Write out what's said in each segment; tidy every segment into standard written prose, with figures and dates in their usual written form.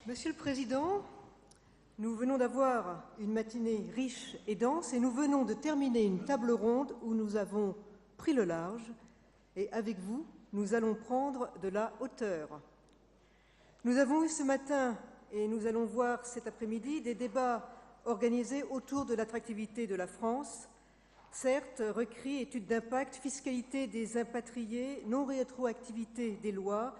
Monsieur le Président, nous venons d'avoir une matinée riche et dense et nous venons de terminer une table ronde où nous avons pris le large et avec vous, nous allons prendre de la hauteur. Nous avons eu ce matin et nous allons voir cet après-midi des débats organisés autour de l'attractivité de la France, certes, recrits, études d'impact, fiscalité des impatriés, non-rétroactivité des lois,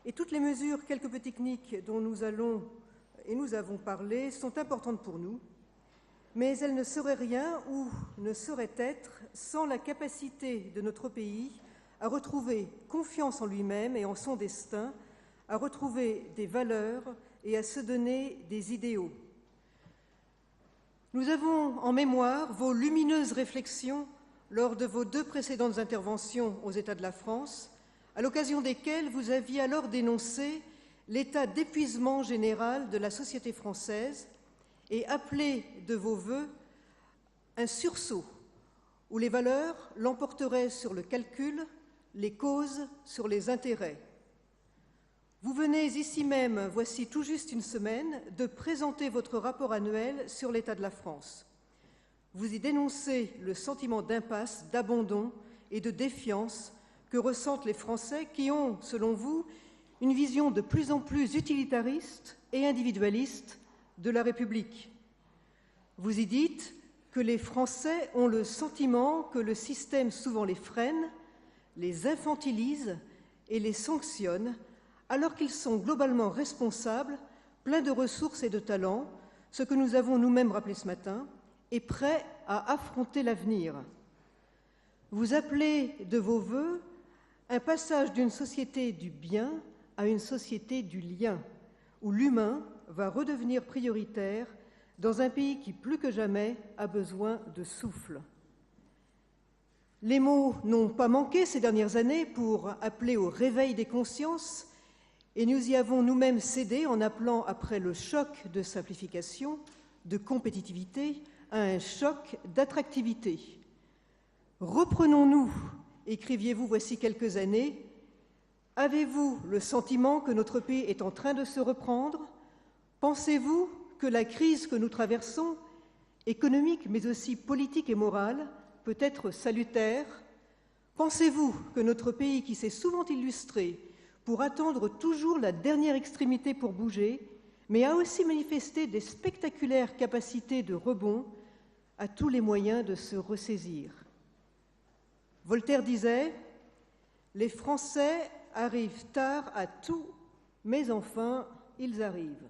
et toutes les mesures quelque peu techniques dont nous avons parlé sont importantes pour nous, mais elles ne seraient rien ou ne sauraient être sans la capacité de notre pays à retrouver confiance en lui-même et en son destin, à retrouver des valeurs et à se donner des idéaux. Nous avons en mémoire vos lumineuses réflexions lors de vos 2 précédentes interventions aux États de la France, à l'occasion desquelles vous aviez alors dénoncé l'état d'épuisement général de la société française et appelé de vos vœux un sursaut où les valeurs l'emporteraient sur le calcul, les causes sur les intérêts. Vous venez ici même, voici tout juste une semaine, de présenter votre rapport annuel sur l'état de la France. Vous y dénoncez le sentiment d'impasse, d'abandon et de défiance que ressentent les Français qui ont, selon vous, une vision de plus en plus utilitariste et individualiste de la République. Vous y dites que les Français ont le sentiment que le système souvent les freine, les infantilise et les sanctionne, alors qu'ils sont globalement responsables, pleins de ressources et de talents, ce que nous avons nous-mêmes rappelé ce matin, et prêts à affronter l'avenir. Vous appelez de vos vœux un passage d'une société du bien à une société du lien, où l'humain va redevenir prioritaire dans un pays qui, plus que jamais, a besoin de souffle. Les mots n'ont pas manqué ces dernières années pour appeler au réveil des consciences, et nous y avons nous-mêmes cédé en appelant, après le choc de simplification, de compétitivité, à un choc d'attractivité. Reprenons-nous, écriviez-vous voici quelques années. Avez-vous le sentiment que notre pays est en train de se reprendre? Pensez-vous que la crise que nous traversons, économique mais aussi politique et morale, peut être salutaire? Pensez-vous que notre pays, qui s'est souvent illustré pour attendre toujours la dernière extrémité pour bouger, mais a aussi manifesté des spectaculaires capacités de rebond, a tous les moyens de se ressaisir? Voltaire disait « Les Français arrivent tard à tout, mais enfin, ils arrivent. »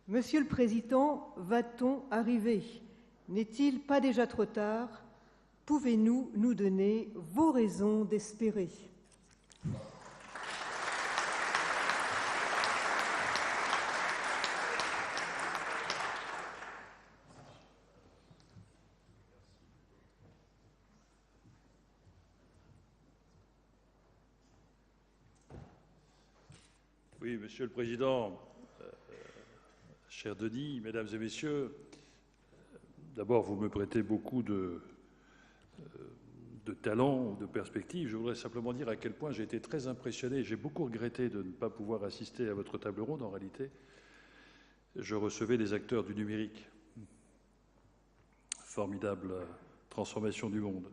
Monsieur le Président, va-t-on arriver? N'est-il pas déjà trop tard? Pouvez-vous nous donner vos raisons d'espérer? Oui, Monsieur le Président, cher Denis, Mesdames et Messieurs, d'abord, vous me prêtez beaucoup de talent, de perspective. Je voudrais simplement dire à quel point j'ai été très impressionné. J'ai beaucoup regretté de ne pas pouvoir assister à votre table ronde. En réalité, je recevais des acteurs du numérique. Formidable transformation du monde.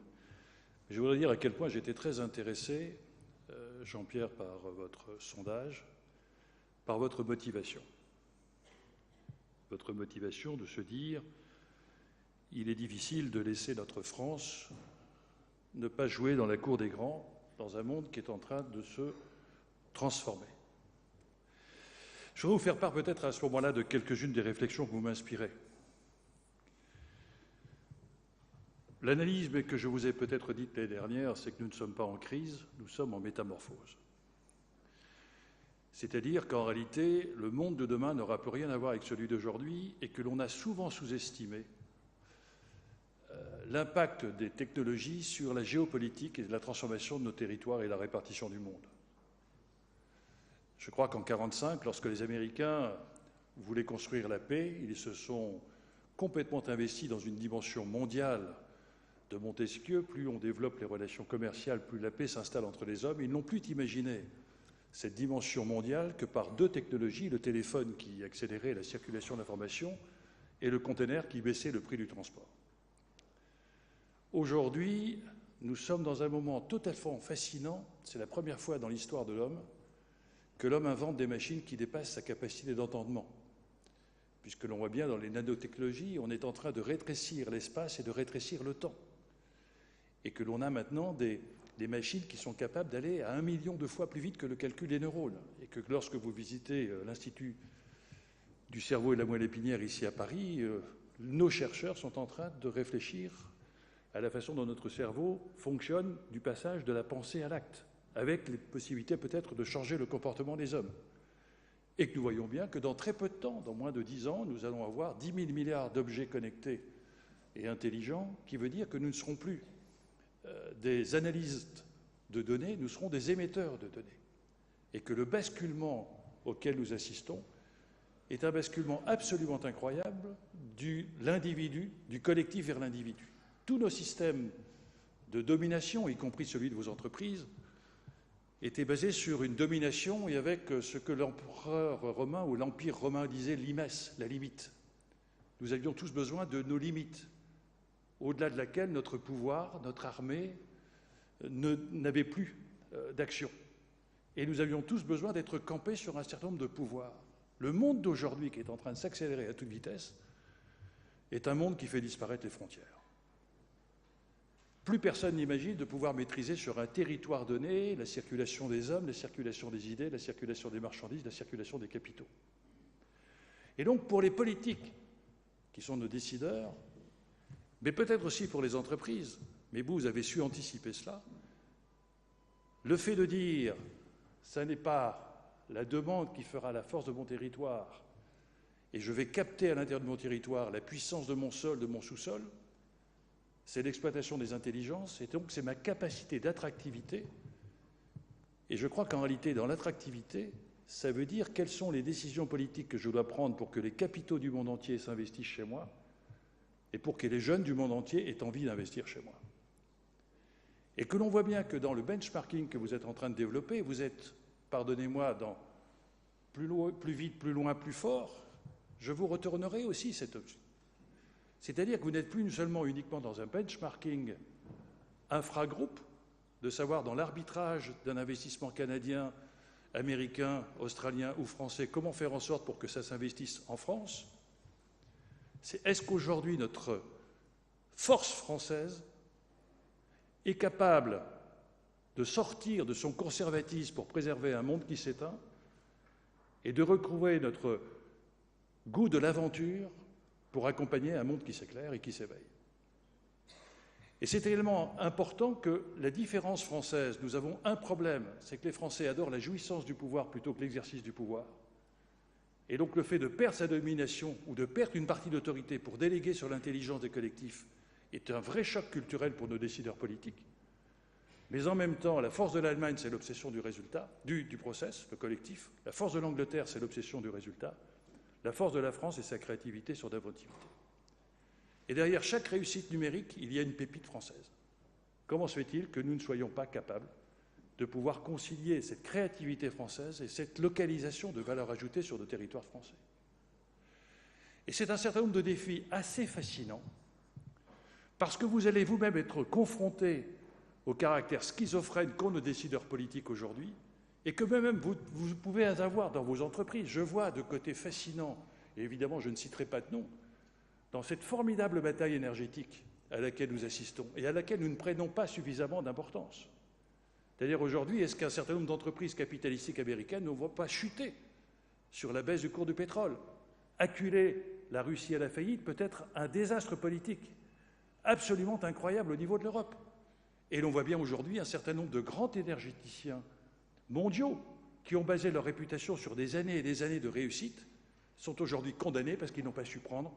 Je voudrais dire à quel point j'ai été très intéressé, Jean-Pierre, par votre sondage, par votre motivation. Votre motivation de se dire « il est difficile de laisser notre France ne pas jouer dans la cour des grands, dans un monde qui est en train de se transformer ». Je voudrais vous faire part peut-être à ce moment-là de quelques-unes des réflexions que vous m'inspirez. L'analyse que je vous ai peut-être dite l'année dernière, c'est que nous ne sommes pas en crise, nous sommes en métamorphose. C'est-à-dire qu'en réalité, le monde de demain n'aura plus rien à voir avec celui d'aujourd'hui et que l'on a souvent sous-estimé l'impact des technologies sur la géopolitique et la transformation de nos territoires et la répartition du monde. Je crois qu'en 1945, lorsque les Américains voulaient construire la paix, ils se sont complètement investis dans une dimension mondiale de Montesquieu. Plus on développe les relations commerciales, plus la paix s'installe entre les hommes. Ils n'ont plus imaginé cette dimension mondiale que par deux technologies, le téléphone qui accélérait la circulation d'informations et le conteneur qui baissait le prix du transport. Aujourd'hui, nous sommes dans un moment totalement fascinant. C'est la première fois dans l'histoire de l'homme que l'homme invente des machines qui dépassent sa capacité d'entendement. Puisque l'on voit bien dans les nanotechnologies, on est en train de rétrécir l'espace et de rétrécir le temps. Et que l'on a maintenant des machines qui sont capables d'aller à 1 million de fois plus vite que le calcul des neurones. Et que lorsque vous visitez l'Institut du cerveau et de la moelle épinière ici à Paris, nos chercheurs sont en train de réfléchir à la façon dont notre cerveau fonctionne du passage de la pensée à l'acte, avec les possibilités peut-être de changer le comportement des hommes. Et que nous voyons bien que dans très peu de temps, dans moins de 10 ans, nous allons avoir 10 000 milliards d'objets connectés et intelligents, qui veut dire que nous ne serons plus des analystes de données, nous serons des émetteurs de données. Et que le basculement auquel nous assistons est un basculement absolument incroyable de l'individu, du collectif vers l'individu. Tous nos systèmes de domination, y compris celui de vos entreprises, étaient basés sur une domination et avec ce que l'empereur romain ou l'empire romain disait limes, la limite. Nous avions tous besoin de nos limites, au-delà de laquelle notre pouvoir, notre armée n'avait plus d'action. Et nous avions tous besoin d'être campés sur un certain nombre de pouvoirs. Le monde d'aujourd'hui, qui est en train de s'accélérer à toute vitesse, est un monde qui fait disparaître les frontières. Plus personne n'imagine de pouvoir maîtriser sur un territoire donné la circulation des hommes, la circulation des idées, la circulation des marchandises, la circulation des capitaux. Et donc pour les politiques, qui sont nos décideurs, mais peut-être aussi pour les entreprises, mais vous avez su anticiper cela, le fait de dire « ça n'est pas la demande qui fera la force de mon territoire et je vais capter à l'intérieur de mon territoire la puissance de mon sol, de mon sous-sol », c'est l'exploitation des intelligences, et donc c'est ma capacité d'attractivité. Et je crois qu'en réalité, dans l'attractivité, ça veut dire quelles sont les décisions politiques que je dois prendre pour que les capitaux du monde entier s'investissent chez moi, et pour que les jeunes du monde entier aient envie d'investir chez moi. Et que l'on voit bien que dans le benchmarking que vous êtes en train de développer, vous êtes, pardonnez-moi, dans plus vite, plus loin, plus fort, je vous retournerai aussi cette option. C'est-à-dire que vous n'êtes plus seulement uniquement dans un benchmarking infragroupe, de savoir dans l'arbitrage d'un investissement canadien, américain, australien ou français, comment faire en sorte pour que ça s'investisse en France. C'est est-ce qu'aujourd'hui notre force française est capable de sortir de son conservatisme pour préserver un monde qui s'éteint et de retrouver notre goût de l'aventure pour accompagner un monde qui s'éclaire et qui s'éveille. Et c'est tellement important que la différence française, nous avons un problème, c'est que les Français adorent la jouissance du pouvoir plutôt que l'exercice du pouvoir. Et donc le fait de perdre sa domination ou de perdre une partie d'autorité pour déléguer sur l'intelligence des collectifs est un vrai choc culturel pour nos décideurs politiques. Mais en même temps, la force de l'Allemagne, c'est l'obsession du résultat, du process, le collectif. La force de l'Angleterre, c'est l'obsession du résultat. La force de la France, c'est sa créativité sur d'inventivité. Et derrière chaque réussite numérique, il y a une pépite française. Comment se fait-il que nous ne soyons pas capables de pouvoir concilier cette créativité française et cette localisation de valeur ajoutée sur le territoire français? Et c'est un certain nombre de défis assez fascinants, parce que vous allez vous-même être confrontés au caractère schizophrène qu'ont nos décideurs politiques aujourd'hui, et que même vous pouvez avoir dans vos entreprises. Je vois de côté fascinant, et évidemment je ne citerai pas de nom, dans cette formidable bataille énergétique à laquelle nous assistons et à laquelle nous ne prenons pas suffisamment d'importance. C'est-à-dire aujourd'hui, est-ce qu'un certain nombre d'entreprises capitalistiques américaines ne vont pas chuter sur la baisse du cours du pétrole? Acculer la Russie à la faillite peut être un désastre politique absolument incroyable au niveau de l'Europe. Et l'on voit bien aujourd'hui un certain nombre de grands énergéticiens mondiaux qui ont basé leur réputation sur des années et des années de réussite sont aujourd'hui condamnés parce qu'ils n'ont pas su prendre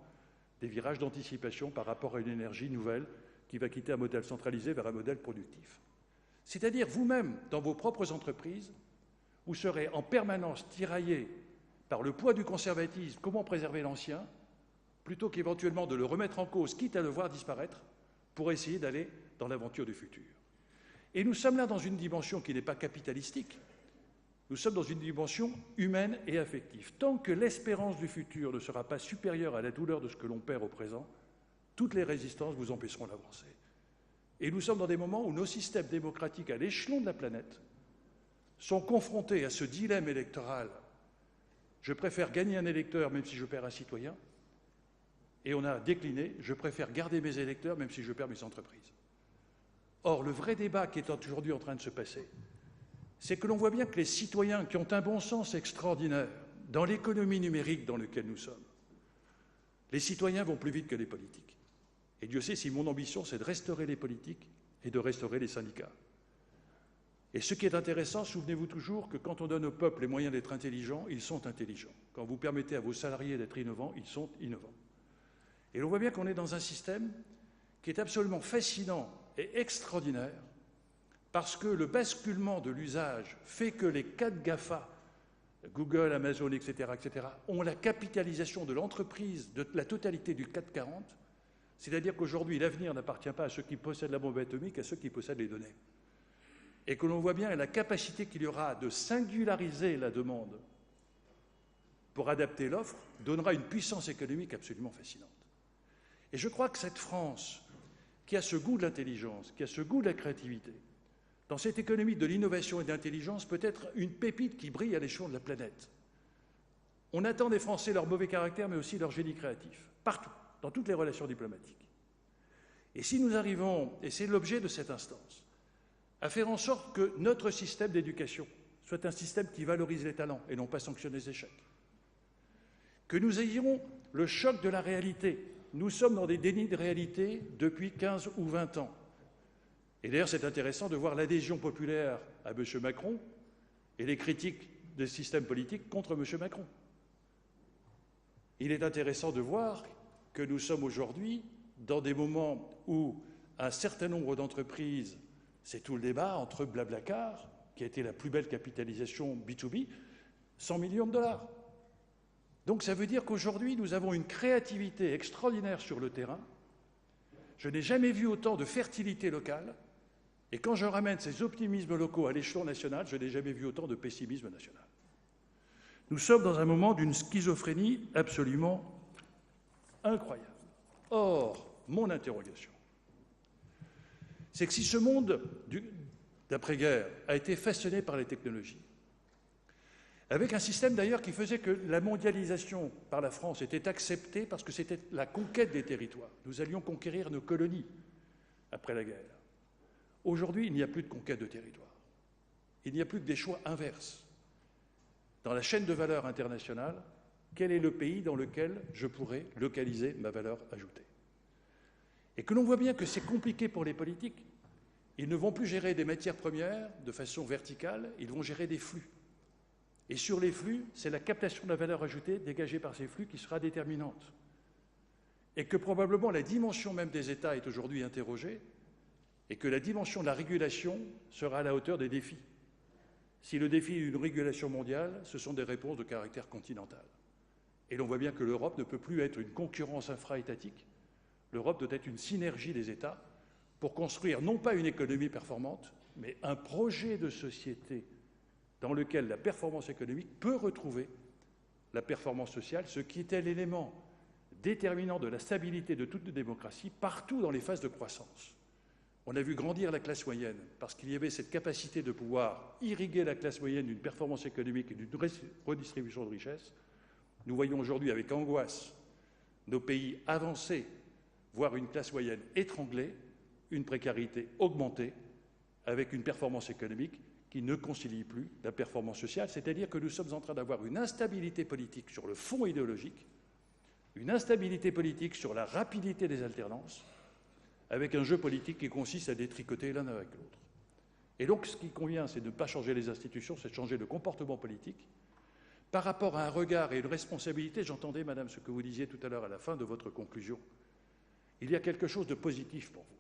des virages d'anticipation par rapport à une énergie nouvelle qui va quitter un modèle centralisé vers un modèle productif. C'est-à-dire vous-même, dans vos propres entreprises, vous serez en permanence tiraillés par le poids du conservatisme, comment préserver l'ancien, plutôt qu'éventuellement de le remettre en cause, quitte à le voir disparaître, pour essayer d'aller dans l'aventure du futur. Et nous sommes là dans une dimension qui n'est pas capitalistique, Nous sommes dans une dimension humaine et affective. Tant que l'espérance du futur ne sera pas supérieure à la douleur de ce que l'on perd au présent, toutes les résistances vous empêcheront d'avancer. Et nous sommes dans des moments où nos systèmes démocratiques à l'échelon de la planète sont confrontés à ce dilemme électoral. Je préfère gagner un électeur même si je perds un citoyen. Et on a décliné, je préfère garder mes électeurs même si je perds mes entreprises. Or, le vrai débat qui est aujourd'hui en train de se passer, c'est que l'on voit bien que les citoyens qui ont un bon sens extraordinaire dans l'économie numérique dans laquelle nous sommes, les citoyens vont plus vite que les politiques. Et Dieu sait si mon ambition, c'est de restaurer les politiques et de restaurer les syndicats. Et ce qui est intéressant, souvenez-vous toujours que quand on donne au peuple les moyens d'être intelligents, ils sont intelligents. Quand vous permettez à vos salariés d'être innovants, ils sont innovants. Et l'on voit bien qu'on est dans un système qui est absolument fascinant et extraordinaire, parce que le basculement de l'usage fait que les 4 GAFA, Google, Amazon, etc., ont la capitalisation de l'entreprise de la totalité du CAC 40, c'est-à-dire qu'aujourd'hui, l'avenir n'appartient pas à ceux qui possèdent la bombe atomique, à ceux qui possèdent les données. Et que l'on voit bien la capacité qu'il y aura de singulariser la demande pour adapter l'offre donnera une puissance économique absolument fascinante. Et je crois que cette France, qui a ce goût de l'intelligence, qui a ce goût de la créativité, dans cette économie de l'innovation et de l'intelligence, peut être une pépite qui brille à l'échelon de la planète. On attend des Français leur mauvais caractère, mais aussi leur génie créatif, partout, dans toutes les relations diplomatiques. Et si nous arrivons, et c'est l'objet de cette instance, à faire en sorte que notre système d'éducation soit un système qui valorise les talents et non pas sanctionne les échecs, que nous ayons le choc de la réalité. Nous sommes dans des dénis de réalité depuis 15 ou 20 ans. Et d'ailleurs, c'est intéressant de voir l'adhésion populaire à M. Macron et les critiques des systèmes politiques contre M. Macron. Il est intéressant de voir que nous sommes aujourd'hui dans des moments où un certain nombre d'entreprises, c'est tout le débat entre Blablacar, qui a été la plus belle capitalisation B2B, 100 millions de dollars. Donc ça veut dire qu'aujourd'hui, nous avons une créativité extraordinaire sur le terrain. Je n'ai jamais vu autant de fertilité locale. Et quand je ramène ces optimismes locaux à l'échelon national, je n'ai jamais vu autant de pessimisme national. Nous sommes dans un moment d'une schizophrénie absolument incroyable. Or, mon interrogation, c'est que si ce monde d'après-guerre a été façonné par les technologies, avec un système d'ailleurs qui faisait que la mondialisation par la France était acceptée parce que c'était la conquête des territoires. Nous allions conquérir nos colonies après la guerre. Aujourd'hui, il n'y a plus de conquête de territoire. Il n'y a plus que des choix inverses. Dans la chaîne de valeur internationale, quel est le pays dans lequel je pourrais localiser ma valeur ajoutée? Et que l'on voit bien que c'est compliqué pour les politiques. Ils ne vont plus gérer des matières premières de façon verticale, ils vont gérer des flux. Et sur les flux, c'est la captation de la valeur ajoutée dégagée par ces flux qui sera déterminante. Et que probablement la dimension même des États est aujourd'hui interrogée, et que la dimension de la régulation sera à la hauteur des défis. Si le défi est une régulation mondiale, ce sont des réponses de caractère continental. Et l'on voit bien que l'Europe ne peut plus être une concurrence infra-étatique. L'Europe doit être une synergie des États pour construire non pas une économie performante, mais un projet de société dans lequel la performance économique peut retrouver la performance sociale, ce qui était l'élément déterminant de la stabilité de toute démocratie partout dans les phases de croissance. On a vu grandir la classe moyenne parce qu'il y avait cette capacité de pouvoir irriguer la classe moyenne d'une performance économique et d'une redistribution de richesses. Nous voyons aujourd'hui avec angoisse nos pays avancer, voire une classe moyenne étranglée, une précarité augmentée, avec une performance économique qui ne concilie plus la performance sociale. C'est-à-dire que nous sommes en train d'avoir une instabilité politique sur le fond idéologique, une instabilité politique sur la rapidité des alternances, avec un jeu politique qui consiste à détricoter l'un avec l'autre. Et donc, ce qui convient, c'est de ne pas changer les institutions, c'est de changer le comportement politique. Par rapport à un regard et une responsabilité, j'entendais, madame, ce que vous disiez tout à l'heure à la fin de votre conclusion. Il y a quelque chose de positif pour vous.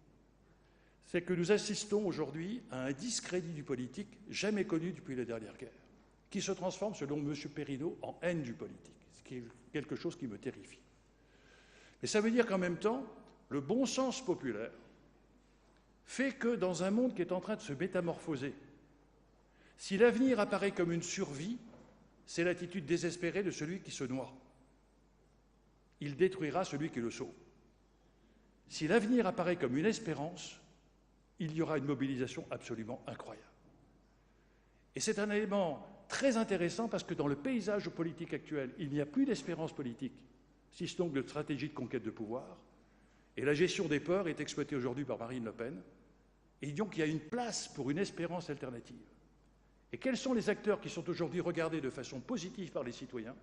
C'est que nous assistons aujourd'hui à un discrédit du politique jamais connu depuis la dernière guerre, qui se transforme, selon M. Perrineau, en haine du politique, ce qui est quelque chose qui me terrifie. Mais ça veut dire qu'en même temps, le bon sens populaire fait que dans un monde qui est en train de se métamorphoser, Si l'avenir apparaît comme une survie, c'est l'attitude désespérée de celui qui se noie. Il détruira celui qui le sauve. Si l'avenir apparaît comme une espérance, il y aura une mobilisation absolument incroyable. Et c'est un élément très intéressant parce que dans le paysage politique actuel, il n'y a plus d'espérance politique, si ce n'est que de stratégie de conquête de pouvoir. Et la gestion des peurs est exploitée aujourd'hui par Marine Le Pen. Et donc il y a une place pour une espérance alternative. Et quels sont les acteurs qui sont aujourd'hui regardés de façon positive par les citoyens?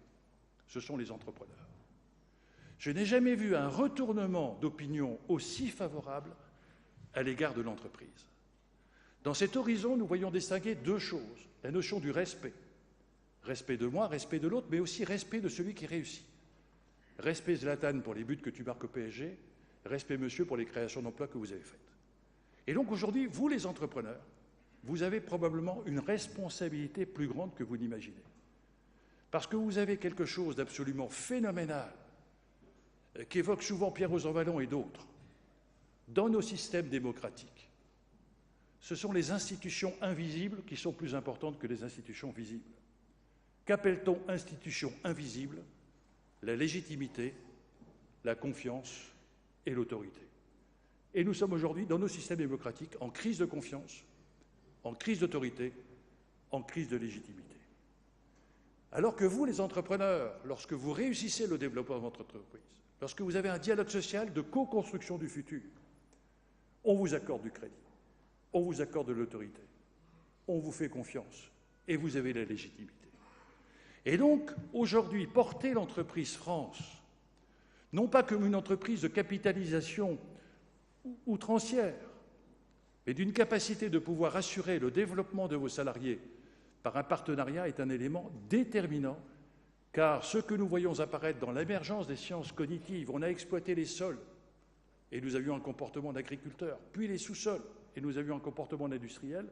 Ce sont les entrepreneurs. Je n'ai jamais vu un retournement d'opinion aussi favorable à l'égard de l'entreprise. Dans cet horizon, nous voyons distinguer deux choses. La notion du respect. Respect de moi, respect de l'autre, mais aussi respect de celui qui réussit. Respect Zlatan pour les buts que tu marques au PSG, respect monsieur pour les créations d'emplois que vous avez faites. Et donc aujourd'hui, vous les entrepreneurs, vous avez probablement une responsabilité plus grande que vous n'imaginez. Parce que vous avez quelque chose d'absolument phénoménal qu'évoquent souvent Pierre Rosanvallon et d'autres. Dans nos systèmes démocratiques, ce sont les institutions invisibles qui sont plus importantes que les institutions visibles. Qu'appelle-t-on institutions invisibles? La légitimité, la confiance et l'autorité. Et nous sommes aujourd'hui, dans nos systèmes démocratiques, en crise de confiance, en crise d'autorité, en crise de légitimité. Alors que vous, les entrepreneurs, lorsque vous réussissez le développement de votre entreprise, lorsque vous avez un dialogue social de co-construction du futur, on vous accorde du crédit, on vous accorde de l'autorité, on vous fait confiance et vous avez la légitimité. Et donc, aujourd'hui, porter l'entreprise France, non pas comme une entreprise de capitalisation outrancière, mais d'une capacité de pouvoir assurer le développement de vos salariés par un partenariat est un élément déterminant, car ce que nous voyons apparaître dans l'émergence des sciences cognitives, on a exploité les sols, et nous avions un comportement d'agriculteur, puis les sous-sols, et nous avions un comportement d'industriel,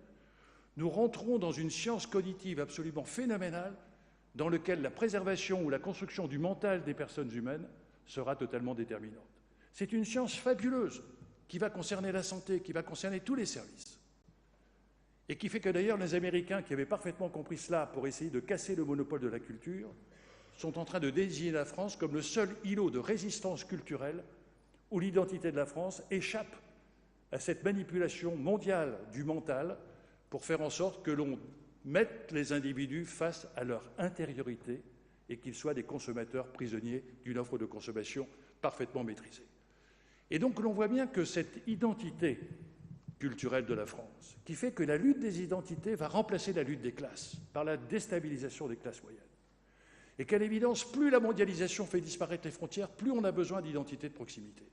nous rentrons dans une science cognitive absolument phénoménale, dans lequel la préservation ou la construction du mental des personnes humaines sera totalement déterminante. C'est une science fabuleuse qui va concerner la santé, qui va concerner tous les services. Et qui fait que d'ailleurs les Américains, qui avaient parfaitement compris cela pour essayer de casser le monopole de la culture, sont en train de désigner la France comme le seul îlot de résistance culturelle où l'identité de la France échappe à cette manipulation mondiale du mental pour faire en sorte que l'on mettre les individus face à leur intériorité et qu'ils soient des consommateurs prisonniers d'une offre de consommation parfaitement maîtrisée. Et donc l'on voit bien que cette identité culturelle de la France, qui fait que la lutte des identités va remplacer la lutte des classes par la déstabilisation des classes moyennes, et qu'à l'évidence, plus la mondialisation fait disparaître les frontières, plus on a besoin d'identité de proximité.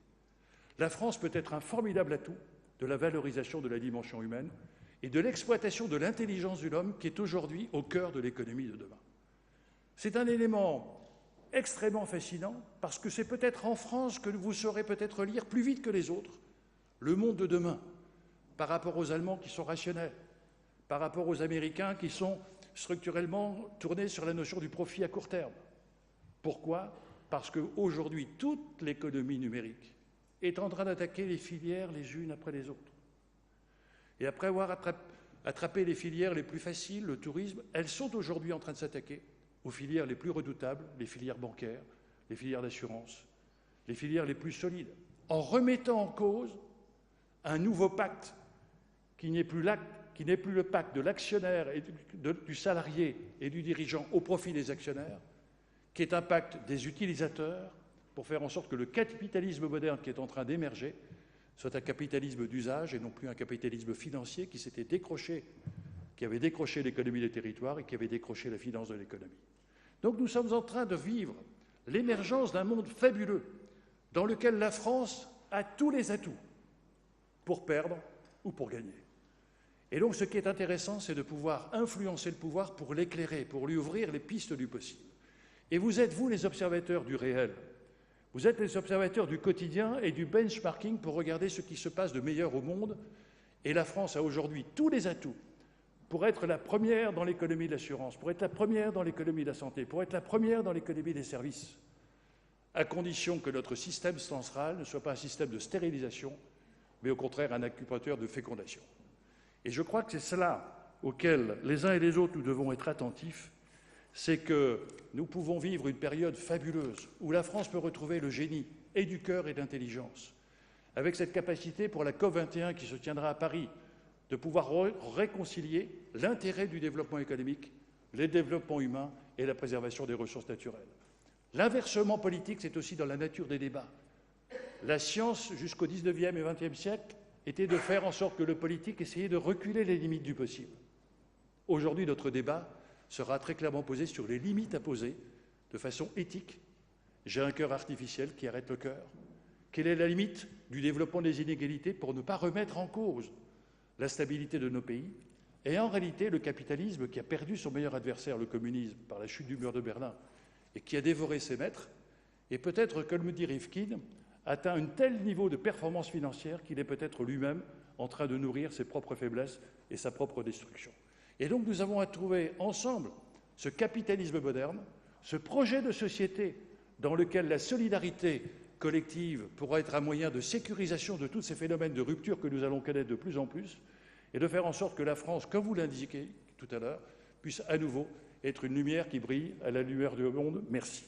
La France peut être un formidable atout de la valorisation de la dimension humaine et de l'exploitation de l'intelligence de l'homme qui est aujourd'hui au cœur de l'économie de demain. C'est un élément extrêmement fascinant parce que c'est peut-être en France que vous saurez peut-être lire plus vite que les autres le monde de demain par rapport aux Allemands qui sont rationnels, par rapport aux Américains qui sont structurellement tournés sur la notion du profit à court terme. Pourquoi? Parce qu'aujourd'hui, toute l'économie numérique est en train d'attaquer les filières les unes après les autres. Et après avoir attrapé les filières les plus faciles, le tourisme, elles sont aujourd'hui en train de s'attaquer aux filières les plus redoutables, les filières bancaires, les filières d'assurance, les filières les plus solides, en remettant en cause un nouveau pacte qui n'est plus le pacte de l'actionnaire et du salarié et du dirigeant au profit des actionnaires, qui est un pacte des utilisateurs pour faire en sorte que le capitalisme moderne qui est en train d'émerger soit un capitalisme d'usage et non plus un capitalisme financier qui s'était décroché, qui avait décroché l'économie des territoires et qui avait décroché la finance de l'économie. Donc nous sommes en train de vivre l'émergence d'un monde fabuleux dans lequel la France a tous les atouts pour perdre ou pour gagner. Et donc ce qui est intéressant, c'est de pouvoir influencer le pouvoir pour l'éclairer, pour lui ouvrir les pistes du possible. Et vous êtes, vous, les observateurs du réel. Vous êtes les observateurs du quotidien et du benchmarking pour regarder ce qui se passe de meilleur au monde. Et la France a aujourd'hui tous les atouts pour être la première dans l'économie de l'assurance, pour être la première dans l'économie de la santé, pour être la première dans l'économie des services, à condition que notre système central ne soit pas un système de stérilisation, mais au contraire un incubateur de fécondation. Et je crois que c'est cela, auquel les uns et les autres nous devons être attentifs, c'est que nous pouvons vivre une période fabuleuse où la France peut retrouver le génie et du cœur et de l'intelligence, avec cette capacité pour la COP21 qui se tiendra à Paris, de pouvoir réconcilier l'intérêt du développement économique, le développement humain et la préservation des ressources naturelles. L'inversement politique, c'est aussi dans la nature des débats. La science, jusqu'au XIXe et XXe siècle, était de faire en sorte que le politique essayait de reculer les limites du possible. Aujourd'hui, notre débat sera très clairement posé sur les limites à poser de façon éthique. J'ai un cœur artificiel qui arrête le cœur. Quelle est la limite du développement des inégalités pour ne pas remettre en cause la stabilité de nos pays? Et en réalité, le capitalisme qui a perdu son meilleur adversaire, le communisme, par la chute du mur de Berlin, et qui a dévoré ses maîtres, et peut-être, comme le dit Rifkin, atteint un tel niveau de performance financière qu'il est peut-être lui-même en train de nourrir ses propres faiblesses et sa propre destruction. Et donc nous avons à trouver ensemble ce capitalisme moderne, ce projet de société dans lequel la solidarité collective pourra être un moyen de sécurisation de tous ces phénomènes de rupture que nous allons connaître de plus en plus, et de faire en sorte que la France, comme vous l'indiquiez tout à l'heure, puisse à nouveau être une lumière qui brille à la lumière du monde. Merci.